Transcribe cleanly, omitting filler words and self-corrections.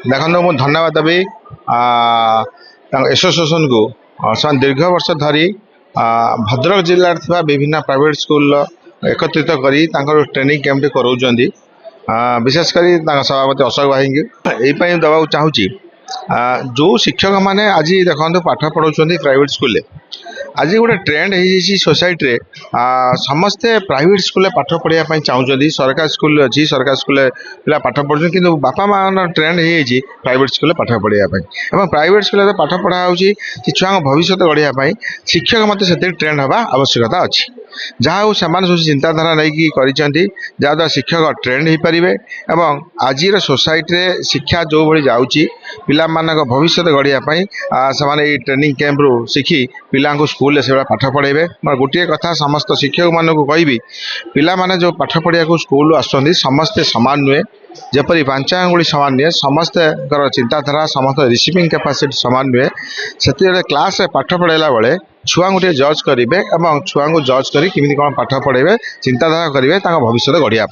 देखो मुझे धन्यवाद देवी एसोसिएशन को से दीर्घ वर्ष धरी भद्रक जिले में विभिन्न प्राइवेट स्कूल एकत्रित कर ट्रेनिंग कैंप कराऊँ विशेषकर सभापति अशोक भाई यही देवा चाहूँगी जो शिक्षक मैंने आज देखो पाठ पढ़ाऊँ प्राइवेट स्कूल आज गोटे ट्रेंड हो सोसाइटी रे समस्ते प्राइवेट स्कूल पाठ पढ़ाई चाहूँगी सरकारी स्कूल अच्छी सरकारी स्कूल पिला पाठ पढ़ुं कि बापा माँ ट्रेंड हो प्राइवेट स्कूल पाठ पढ़ाई और प्राइवेट स्कूल पाठ पढ़ा कि छुआ भविष्य गढ़ाई शिक्षक मत से ट्रेंड हवा आवश्यकता अच्छी जहाँ से सब चिंताधारा नहीं जहाँद्वारा शिक्षक ट्रेंड हो पारे और आज सोसाइटी रे शिक्षा जो भाई जाऊँगी पिला भविष्य गढ़ाई से ट्रेनिंग कैंप रू शिखी पिला स्कूल से पाठ पढ़ेबे गोटे कथा समस्त शिक्षक मान को कहि पिला माने जो पाठ पढ़िया को स्कूल आसुँच समस्ते सामान नुहे जपरी पांच आंगुली सामान नुहे समस्ते चिंताधारा समस्त रिसीविंग कैपेसिटी सामान नुहे से क्लास पाठ पढ़ाला बेले छुआ गोटे जज करेंगे और छुआ को जज करी कौन पाठ पढ़ेबे चिंताधारा करेंगे भविष्य गढ़िया।